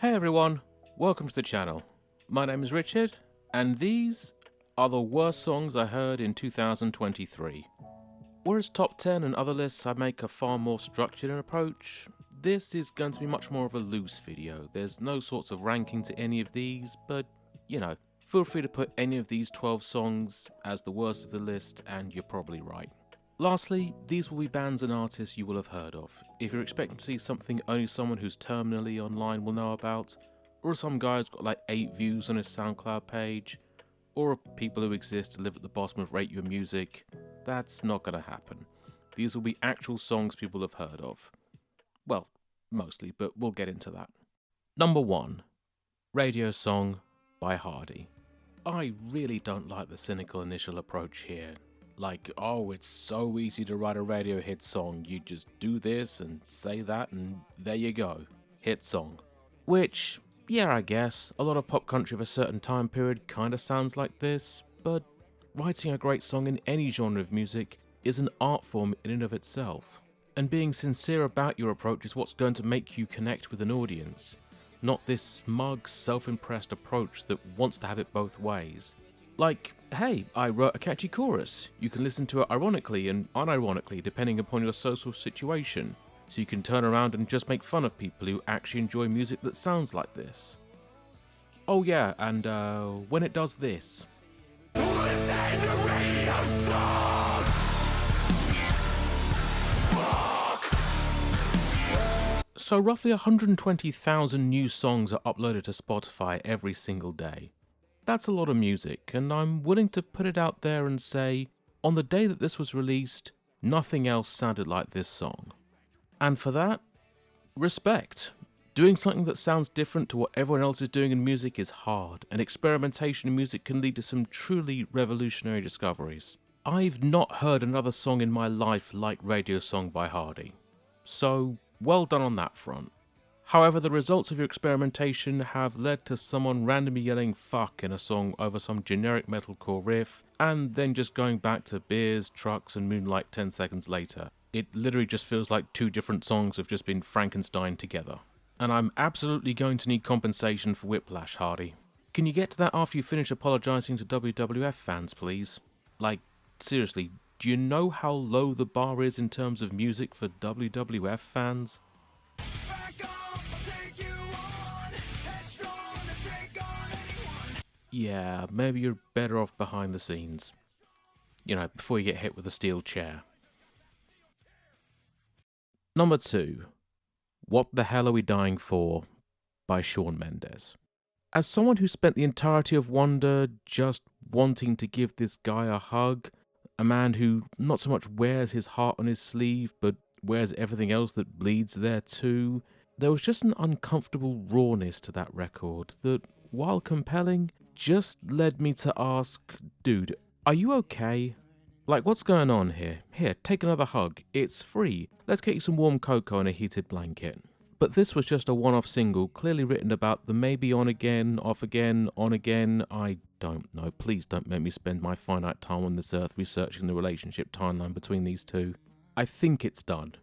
Hey everyone, welcome to the channel. My name is Richard, and these are the worst songs I heard in 2023. Whereas top 10 and other lists I make a far more structured approach, this is going to be much more of a loose video. There's no sorts of ranking to any of these, but you know, feel free to put any of these 12 songs as the worst of the list and you're probably right. Lastly, these will be bands and artists you will have heard of. If you're expecting to see something only someone who's terminally online will know about, or some guy who's got like 8 views on his SoundCloud page, or people who exist to live at the bottom of Rate Your Music, that's not going to happen. These will be actual songs people have heard of. Well, mostly, but we'll get into that. Number 1. Radio Song by Hardy. I really don't like the cynical initial approach here. Like, oh, it's so easy to write a radio hit song. You just do this and say that and there you go. Hit song. Which, yeah, I guess, a lot of pop country of a certain time period kinda sounds like this, but writing a great song in any genre of music is an art form in and of itself. And being sincere about your approach is what's going to make you connect with an audience, not this smug, self-impressed approach that wants to have it both ways. Like, hey, I wrote a catchy chorus. You can listen to it ironically and unironically depending upon your social situation, so you can turn around and just make fun of people who actually enjoy music that sounds like this. Oh yeah, and when it does this. So roughly 120,000 new songs are uploaded to Spotify every single day. That's a lot of music, and I'm willing to put it out there and say, on the day that this was released, nothing else sounded like this song. And for that, respect. Doing something that sounds different to what everyone else is doing in music is hard, and experimentation in music can lead to some truly revolutionary discoveries. I've not heard another song in my life like Radio Song by Hardy. So, well done on that front. However, the results of your experimentation have led to someone randomly yelling fuck in a song over some generic metalcore riff, and then just going back to beers, trucks, and moonlight 10 seconds later. It literally just feels like 2 different songs have just been Frankenstein together. And I'm absolutely going to need compensation for Whiplash, Hardy. Can you get to that after you finish apologising to WWF fans, please? Like, seriously, do you know how low the bar is in terms of music for WWF fans? Yeah, maybe you're better off behind the scenes. You know, before you get hit with a steel chair. Number 2. What the Hell Are We Dying For? By Shawn Mendes. As someone who spent the entirety of Wonder just wanting to give this guy a hug, a man who not so much wears his heart on his sleeve, but wears everything else that bleeds there too, there was just an uncomfortable rawness to that record that, while compelling, just led me to ask, dude, are you okay? Like, what's going on here? Here, take another hug. It's free. Let's get you some warm cocoa and a heated blanket. But this was just a one-off single, clearly written about the maybe on again, off again, on again. I don't know. Please don't make me spend my finite time on this earth researching the relationship timeline between these two. I think it's done.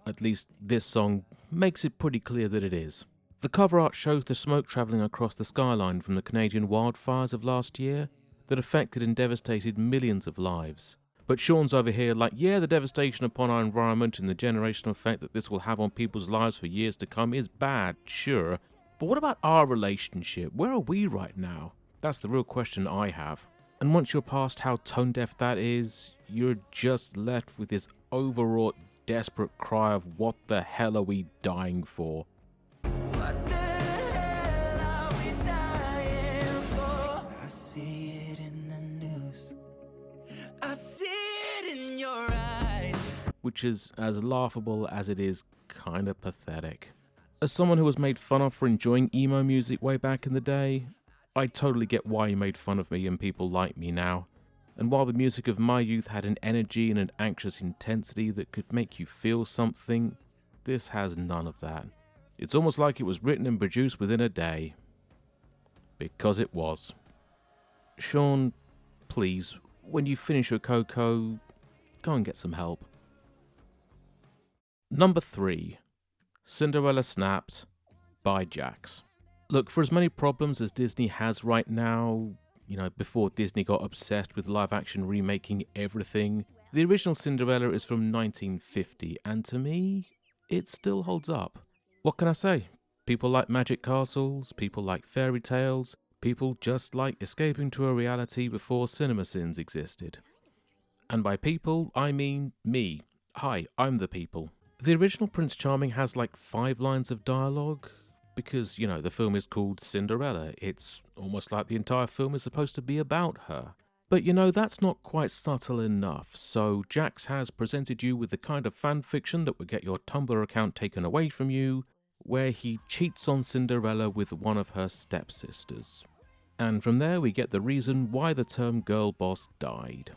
At least this song makes it pretty clear that it is. The cover art shows the smoke travelling across the skyline from the Canadian wildfires of last year that affected and devastated millions of lives. But Shawn's over here like, yeah, the devastation upon our environment and the generational effect that this will have on people's lives for years to come is bad, sure. But what about our relationship? Where are we right now? That's the real question I have. And once you're past how tone-deaf that is, you're just left with this overwrought, desperate cry of what the hell are we dying for? What the hell are we dying for? I see it in the news. I see it in your eyes. Which is as laughable as it is kinda pathetic. As someone who was made fun of for enjoying emo music way back in the day, I totally get why you made fun of me and people like me now. And while the music of my youth had an energy and an anxious intensity that could make you feel something, this has none of that. It's almost like it was written and produced within a day. Because it was. Shawn, please, when you finish your cocoa, go and get some help. Number 3. Cinderella Snapped by Jax. Look, for as many problems as Disney has right now, before Disney got obsessed with live-action remaking everything, the original Cinderella is from 1950, and to me, it still holds up. What can I say? People like magic castles, people like fairy tales, people just like escaping to a reality before CinemaSins existed. And by people, I mean me. Hi, I'm the people. The original Prince Charming has like 5 lines of dialogue, because, the film is called Cinderella. It's almost like the entire film is supposed to be about her. But that's not quite subtle enough, so Jax has presented you with the kind of fan fiction that would get your Tumblr account taken away from you, where he cheats on Cinderella with one of her stepsisters. And from there we get the reason why the term girl boss died.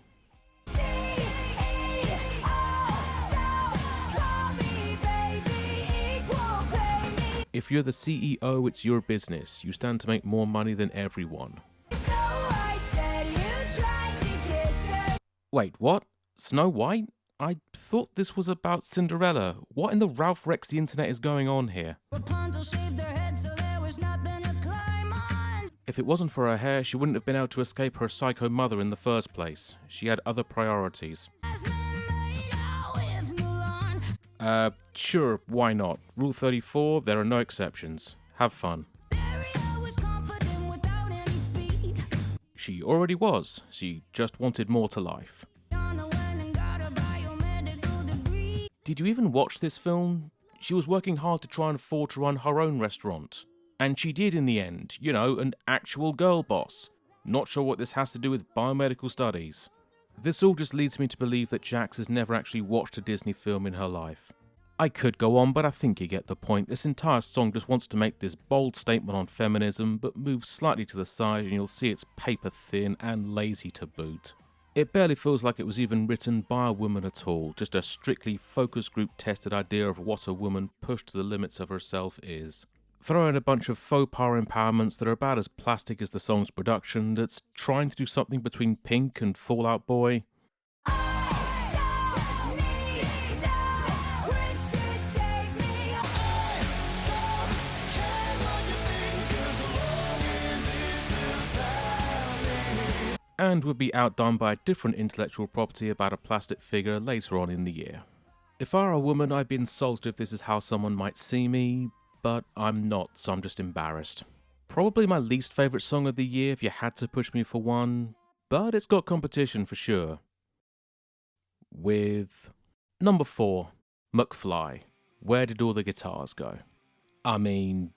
If you're the CEO, it's your business. You stand to make more money than everyone. Wait, what? Snow White? I thought this was about Cinderella. What in the Ralph Rex the internet is going on here? If it wasn't for her hair, she wouldn't have been able to escape her psycho mother in the first place. She had other priorities. Sure, why not? Rule 34, there are no exceptions. Have fun. She already was. She just wanted more to life. Did you even watch this film? She was working hard to try and afford to run her own restaurant. And she did in the end, an actual girl boss. Not sure what this has to do with biomedical studies. This all just leads me to believe that Jax has never actually watched a Disney film in her life. I could go on, but I think you get the point. This entire song just wants to make this bold statement on feminism, but moves slightly to the side and you'll see it's paper thin and lazy to boot. It barely feels like it was even written by a woman at all, just a strictly focus group tested idea of what a woman pushed to the limits of herself is. Throw in a bunch of faux power empowerments that are about as plastic as the song's production, that's trying to do something between Pink and Fall Out Boy. And would be outdone by a different intellectual property about a plastic figure later on in the year. If I were a woman, I'd be insulted if this is how someone might see me, but I'm not, so I'm just embarrassed. Probably my least favourite song of the year if you had to push me for one, but it's got competition for sure. With number 4, McFly, Where Did All the Guitars Go? I mean,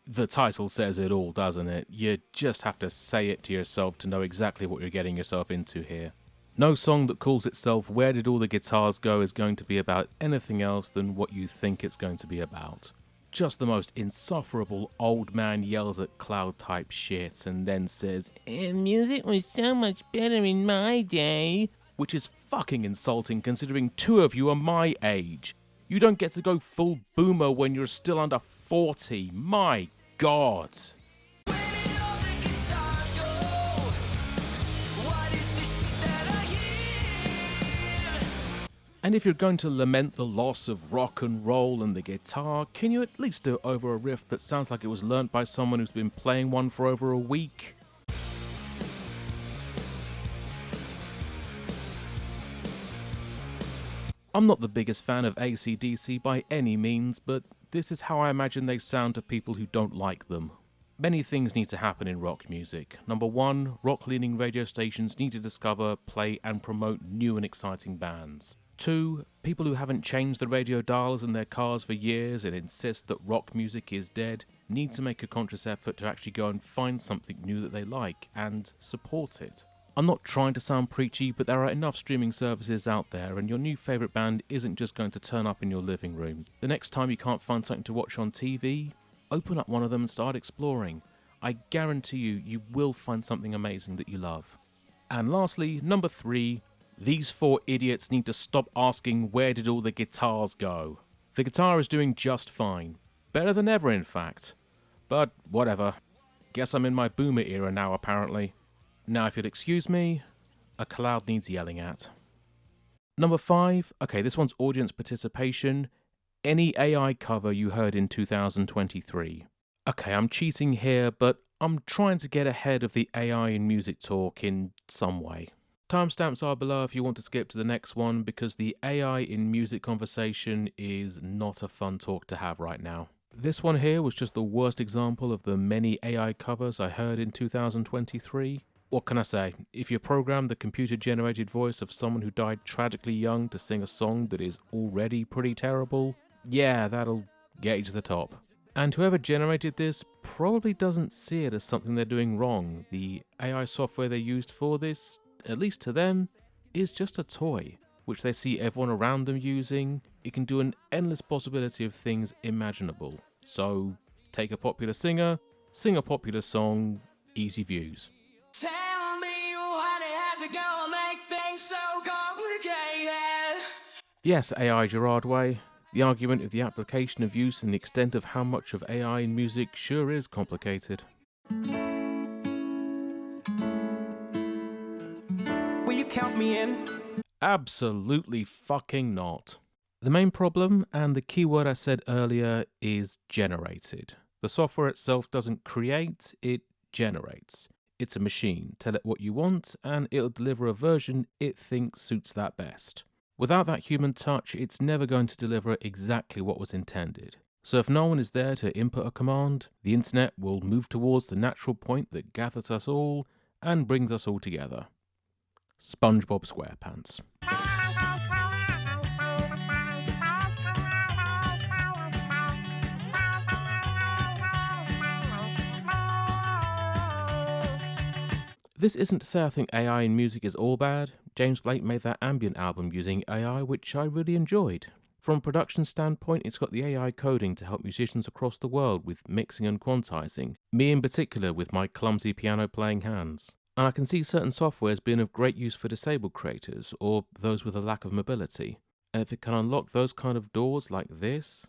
the title says it all, doesn't it? You just have to say it to yourself to know exactly what you're getting yourself into here. No song that calls itself Where Did All the Guitars Go is going to be about anything else than what you think it's going to be about. Just the most insufferable old man yells at cloud type shit and then says, music was so much better in my day. Which is fucking insulting considering 2 of you are my age. You don't get to go full boomer when you're still under 40. My God. And if you're going to lament the loss of rock and roll and the guitar, can you at least do it over a riff that sounds like it was learnt by someone who's been playing one for over a week? I'm not the biggest fan of AC/DC by any means, but this is how I imagine they sound to people who don't like them. Many things need to happen in rock music. Number 1, rock-leaning radio stations need to discover, play and promote new and exciting bands. 2, people who haven't changed the radio dials in their cars for years and insist that rock music is dead need to make a conscious effort to actually go and find something new that they like and support it. I'm not trying to sound preachy, but there are enough streaming services out there and your new favourite band isn't just going to turn up in your living room. The next time you can't find something to watch on TV, open up one of them and start exploring. I guarantee you will find something amazing that you love. And lastly, number 3, these 4 idiots need to stop asking where did all the guitars go. The guitar is doing just fine. Better than ever, in fact. But whatever. Guess I'm in my boomer era now, apparently. Now, if you'll excuse me, a cloud needs yelling at. Number 5, okay, this one's audience participation. any AI cover you heard in 2023. Okay, I'm cheating here, but I'm trying to get ahead of the AI in music talk in some way. Timestamps are below if you want to skip to the next one, because the AI in music conversation is not a fun talk to have right now. This one here was just the worst example of the many AI covers I heard in 2023. What can I say? If you program the computer-generated voice of someone who died tragically young to sing a song that is already pretty terrible, yeah, that'll get you to the top. And whoever generated this probably doesn't see it as something they're doing wrong. The AI software they used for this, at least to them, is just a toy, which they see everyone around them using. It can do an endless possibility of things imaginable. So, take a popular singer, sing a popular song, easy views. Tell me why they have to go and make things so complicated. Yes, AI Gerard Way. The argument of the application of use and the extent of how much of AI in music sure is complicated. Will you count me in? Absolutely fucking not. The main problem, and the key word I said earlier, is generated. The software itself doesn't create, it generates. It's a machine. Tell it what you want, and it'll deliver a version it thinks suits that best. Without that human touch, it's never going to deliver exactly what was intended. So if no one is there to input a command, the internet will move towards the natural point that gathers us all and brings us all together. SpongeBob SquarePants. This isn't to say I think AI in music is all bad. James Blake made that ambient album using AI, which I really enjoyed. From a production standpoint, it's got the AI coding to help musicians across the world with mixing and quantizing, me in particular with my clumsy piano playing hands. And I can see certain softwares being of great use for disabled creators, or those with a lack of mobility. And if it can unlock those kind of doors like this...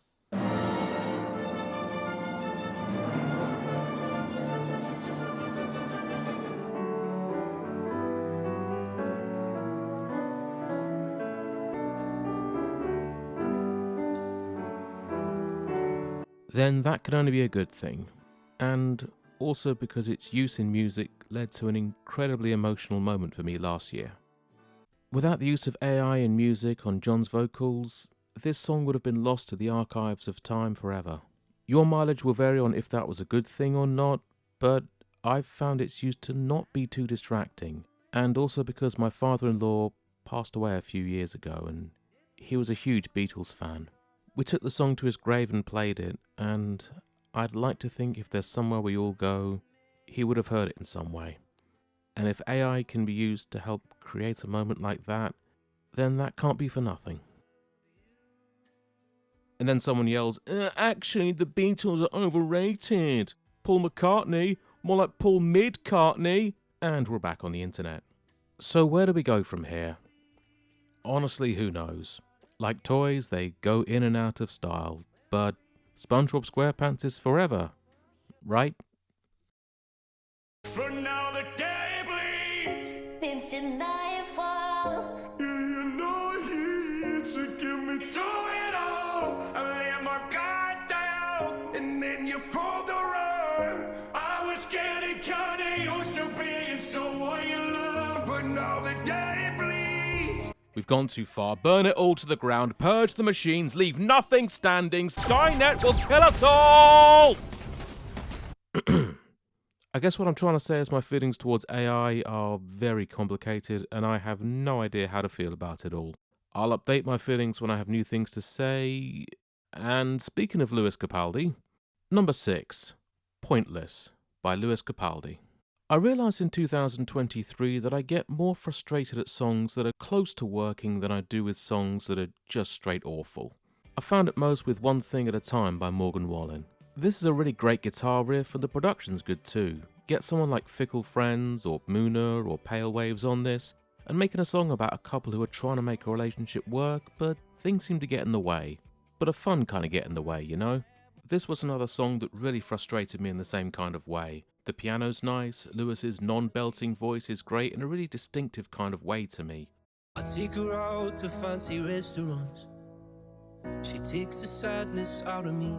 then that can only be a good thing. And also because its use in music led to an incredibly emotional moment for me last year. Without the use of AI in music on John's vocals, this song would have been lost to the archives of time forever. Your mileage will vary on if that was a good thing or not, but I've found its use to not be too distracting, and also because my father-in-law passed away a few years ago and he was a huge Beatles fan. We took the song to his grave and played it, and I'd like to think if there's somewhere we all go, he would have heard it in some way. And if AI can be used to help create a moment like that, then that can't be for nothing. And then someone yells, actually, the Beatles are overrated. Paul McCartney, more like Paul Mid-Cartney. And we're back on the internet. So where do we go from here? Honestly, who knows? Like toys, they go in and out of style, but SpongeBob SquarePants is forever, right? For now the day bleeds into nightfall. You know he to give me through it all. I lay my guard down, and then you pulled the rug. I was scared it kinda used to being someone you love, but now the day bleeds. We've gone too far. Burn it all to the ground. Purge the machines. Leave nothing standing. Skynet will kill us all! I guess what I'm trying to say is my feelings towards AI are very complicated and I have no idea how to feel about it all. I'll update my feelings when I have new things to say. And speaking of Lewis Capaldi, number 6, Pointless by Lewis Capaldi. I realised in 2023 that I get more frustrated at songs that are close to working than I do with songs that are just straight awful. I found it most with One Thing at a Time by Morgan Wallen. This is a really great guitar riff and the production's good too. Get someone like Fickle Friends or Mooner or Pale Waves on this and making a song about a couple who are trying to make a relationship work but things seem to get in the way. But a fun kind of get in the way, you know? This was another song that really frustrated me in the same kind of way. The piano's nice, Lewis's non-belting voice is great in a really distinctive kind of way to me. I take her out to fancy restaurants. She takes the sadness out of me.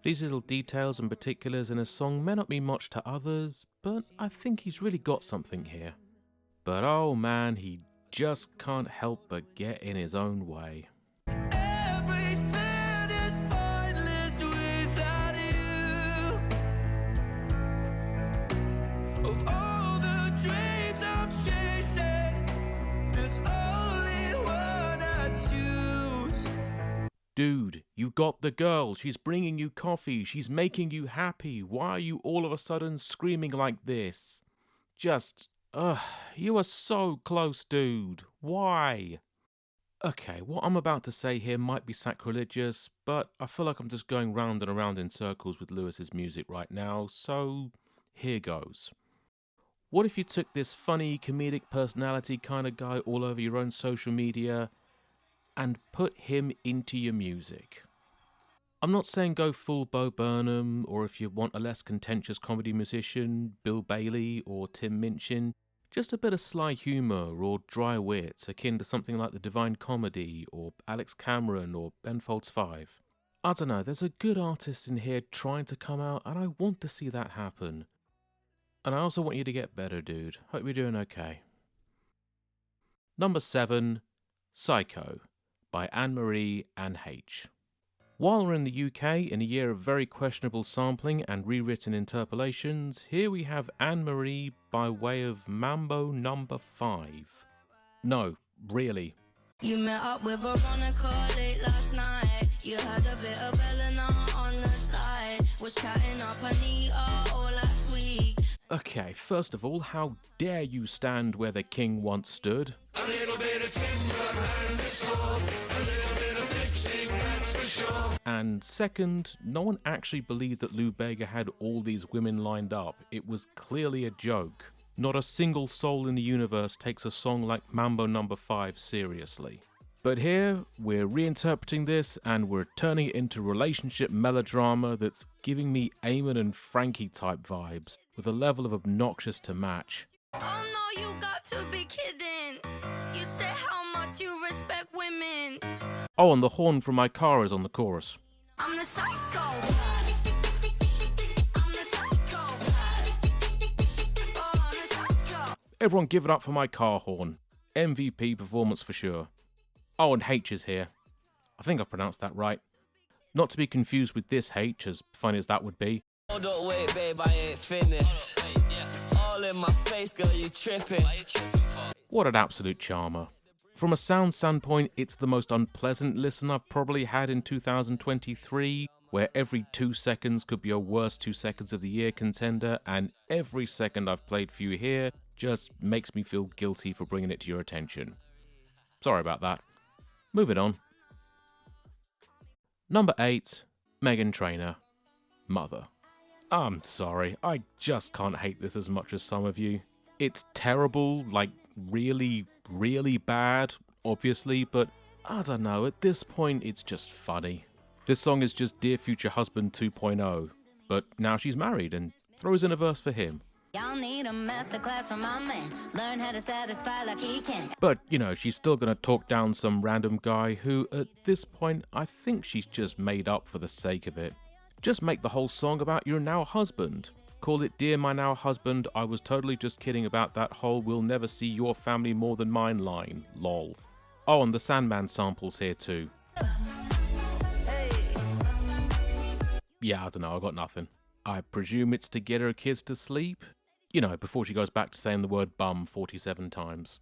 These little details and particulars in a song may not mean much to others, but I think he's really got something here. But oh man, he just can't help but get in his own way. Everything is pointless without you. Of all the dreams I'm chasing, there's only one I choose. Dude, you got the girl, she's bringing you coffee, she's making you happy, why are you all of a sudden screaming like this? Just, you are so close, dude. Why? Okay, what I'm about to say here might be sacrilegious, but I feel like I'm just going round and around in circles with Lewis's music right now, so here goes. What if you took this funny, comedic personality kind of guy all over your own social media and put him into your music? I'm not saying go full Bo Burnham, or if you want a less contentious comedy musician, Bill Bailey or Tim Minchin, just a bit of sly humour or dry wit, akin to something like the Divine Comedy or Alex Cameron or Ben Folds 5. I don't know, there's a good artist in here trying to come out, and I want to see that happen. And I also want you to get better, dude. Hope you're doing okay. Number 7, Psycho, by Anne-Marie and H. While we're in the UK, in a year of very questionable sampling and rewritten interpolations, here we have Anne-Marie by way of Mambo Number 5. No, really. You met up with Veronica late last night. You had a bit of Eleanor on the side. Was chatting up Anita all last week. Okay, first of all, how dare you stand where the king once stood? A little bit of timber and a sword, a little bit of fixing, that's for sure. And second, no one actually believed that Lou Bega had all these women lined up. It was clearly a joke. Not a single soul in the universe takes a song like Mambo Number 5 seriously. But here, we're reinterpreting this and we're turning it into relationship melodrama that's giving me Eamon and Frankie type vibes, with a level of obnoxious to match. Oh no, you got to be kidding. You said how much you respect women. Oh, and the horn from my car is on the chorus. I'm the psycho. I'm the psycho. Oh, I'm the psycho. Everyone give it up for my car horn. MVP performance for sure. Oh, and H is here. I think I pronounced that right. Not to be confused with this H, as funny as that would be. Oh, don't wait, babe, I ain't finished. All in my face, girl, you tripping. What an absolute charmer. From a sound standpoint, it's the most unpleasant listen I've probably had in 2023, where every 2 seconds could be a worst 2 seconds of the year contender, and every second I've played for you here just makes me feel guilty for bringing it to your attention. Sorry about that. Moving on. Number 8, Meghan Trainor, Mother. I'm sorry, I just can't hate this as much as some of you. It's terrible, like really, really bad, obviously, but I don't know, at this point it's just funny. This song is just Dear Future Husband 2.0, but now she's married and throws in a verse for him. Y'all need a masterclass from my man. Learn how to satisfy like he can. But, you know, she's still gonna talk down some random guy who, at this point, I think she's just made up for the sake of it. Just make the whole song about your now husband. Call it Dear My Now Husband, I was totally just kidding about that whole we'll never see your family more than mine line, lol. Oh, and the Sandman sample's here too. Yeah, I don't know, I got nothing. I presume it's to get her kids to sleep? You know, before she goes back to saying the word bum 47 times.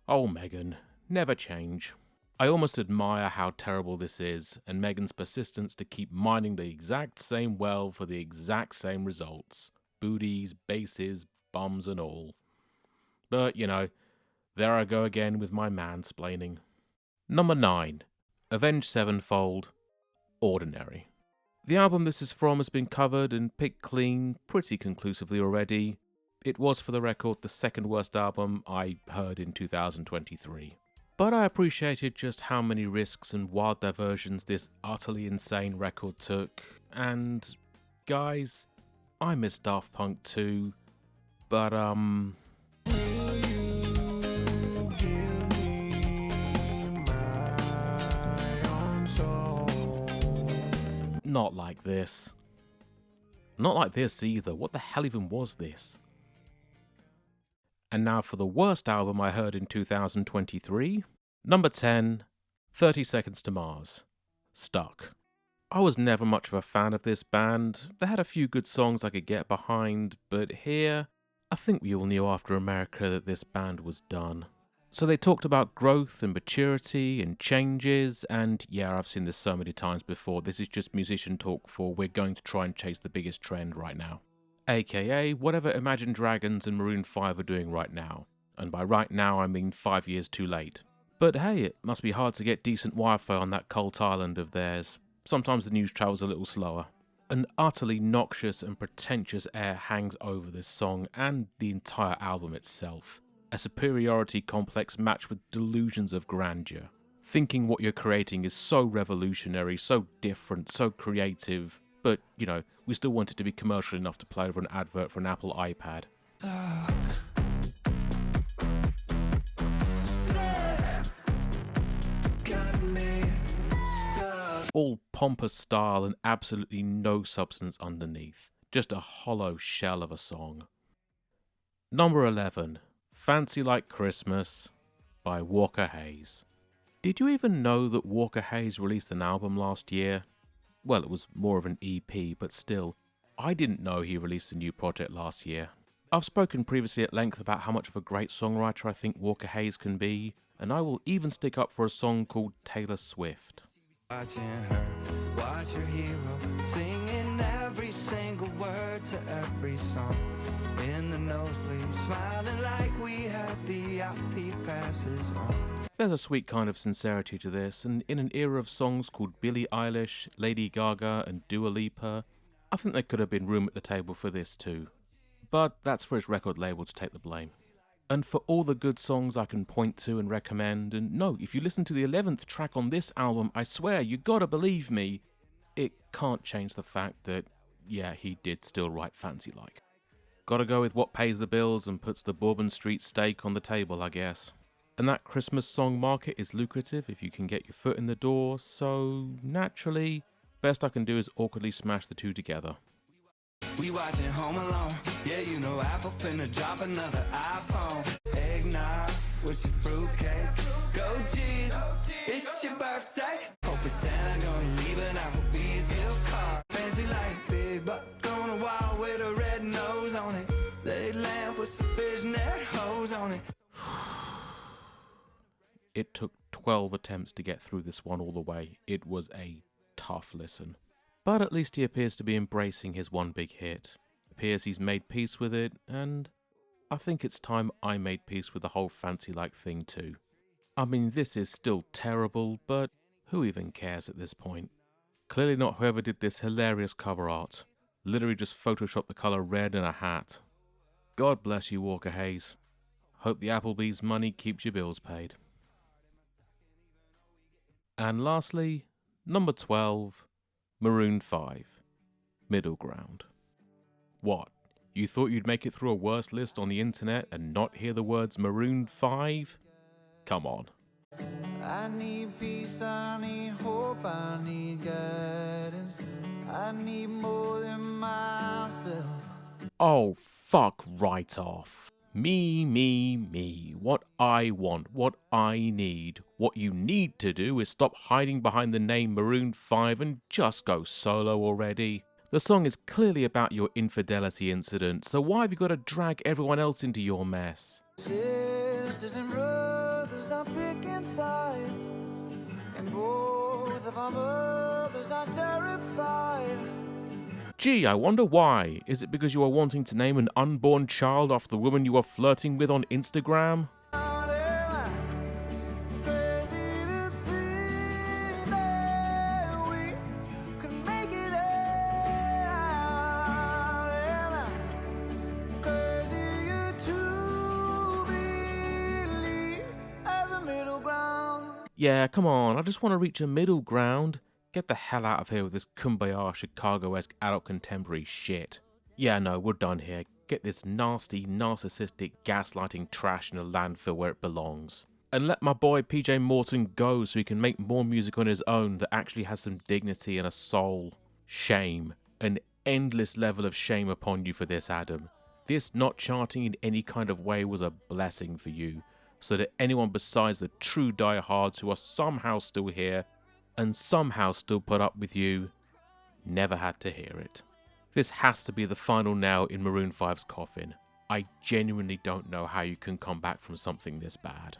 Oh, Meghan, never change. I almost admire how terrible this is, and Meghan's persistence to keep mining the exact same well for the exact same results. Booties, bases, bums and all. But, you know, there I go again with my mansplaining. Number 9, Avenged Sevenfold, Ordinary. The album this is from has been covered and picked clean pretty conclusively already. It was, for the record, the second worst album I heard in 2023. But I appreciated just how many risks and wild diversions this utterly insane record took. And, guys, I miss Daft Punk too, but Not like this. Not like this either. What the hell even was this? And now for the worst album I heard in 2023. Number 10, 30 Seconds to Mars. Stuck. I was never much of a fan of this band. They had a few good songs I could get behind, but here, I think we all knew after America that this band was done. So they talked about growth and maturity and changes, and yeah, I've seen this so many times before. This is just musician talk for we're going to try and chase the biggest trend right now. AKA whatever Imagine Dragons and Maroon 5 are doing right now. And by right now I mean 5 years too late. But hey, it must be hard to get decent Wi-Fi on that cult island of theirs. Sometimes the news travels a little slower. An utterly noxious and pretentious air hangs over this song and the entire album itself. A superiority complex matched with delusions of grandeur. Thinking what you're creating is so revolutionary, so different, so creative, but, you know, we still want it to be commercial enough to play over an advert for an Apple iPad. All pompous style and absolutely no substance underneath. Just a hollow shell of a song. Number 11. Fancy Like Christmas by Walker Hayes. Did you even know that Walker Hayes released an album last year? Well, it was more of an EP, but still, I didn't know he released a new project last year. I've spoken previously at length about how much of a great songwriter I think Walker Hayes can be, and I will even stick up for a song called Taylor Swift. Watching her, watch your hero, singing every single word to every song. In the nosebleed, smiling like we had VIP passes on. There's a sweet kind of sincerity to this, and in an era of songs called Billie Eilish, Lady Gaga and Dua Lipa, I think there could have been room at the table for this too. But that's for his record label to take the blame. And for all the good songs I can point to and recommend, and no, if you listen to the 11th track on this album, I swear, you gotta believe me, it can't change the fact that, yeah, he did still write Fancy Like. Gotta go with what pays the bills and puts the Bourbon Street steak on the table, I guess. And that Christmas song market is lucrative if you can get your foot in the door, so naturally, best I can do is awkwardly smash the two together. We watching Home Alone, yeah, you know Apple finna drop another iPhone. Eggnog with your fruitcake, go cheese, it's your birthday. Hope it's Santa gonna leave an Applebee's gift card. Fancy like big buck on a wall with a red nose on it. Laid lamp with some fishnet hose on it. It took 12 attempts to get through this one all the way. It was a tough listen. But at least he appears to be embracing his one big hit. Appears he's made peace with it, and I think it's time I made peace with the whole Fancy Like thing too. I mean, this is still terrible, but who even cares at this point? Clearly not whoever did this hilarious cover art. Literally just photoshopped the colour red in a hat. God bless you, Walker Hayes. Hope the Applebee's money keeps your bills paid. And lastly, number 12, Maroon 5, Middle Ground. What? You thought you'd make it through a worst list on the internet and not hear the words Maroon 5? Come on. I need peace, I need hope, I need guidance. I need more than myself. Oh, fuck right off. Me. What I want, what I need. What you need to do is stop hiding behind the name Maroon 5 and just go solo already. The song is clearly about your infidelity incident, so why have you got to drag everyone else into your mess? Sisters and brothers are picking sides, and both of our mothers are terrified. Gee, I wonder why. Is it because you are wanting to name an unborn child after the woman you are flirting with on Instagram? Yeah, come on, I just want to reach a middle ground. Get the hell out of here with this Kumbaya Chicago-esque adult contemporary shit. Yeah, no, we're done here. Get this nasty, narcissistic, gaslighting trash in a landfill where it belongs. And let my boy PJ Morton go so he can make more music on his own that actually has some dignity and a soul. shame, an endless level of shame upon you for this, Adam. This not charting in any kind of way was a blessing for you, so that anyone besides the true diehards who are somehow still here and somehow still put up with you never had to hear it. This has to be the final nail in Maroon 5's coffin. I genuinely don't know how you can come back from something this bad.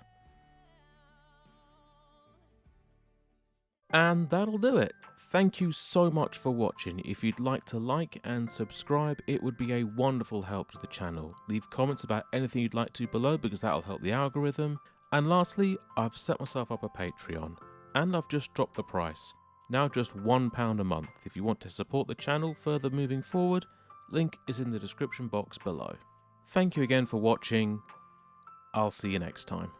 And that'll do it. Thank you so much for watching. If you'd like to like and subscribe, it would be a wonderful help to the channel. Leave comments about anything you'd like to below because that'll help the algorithm. And lastly, I've set myself up a Patreon and I've just dropped the price. Now just £1 a month. If you want to support the channel further moving forward, link is in the description box below. Thank you again for watching. I'll see you next time.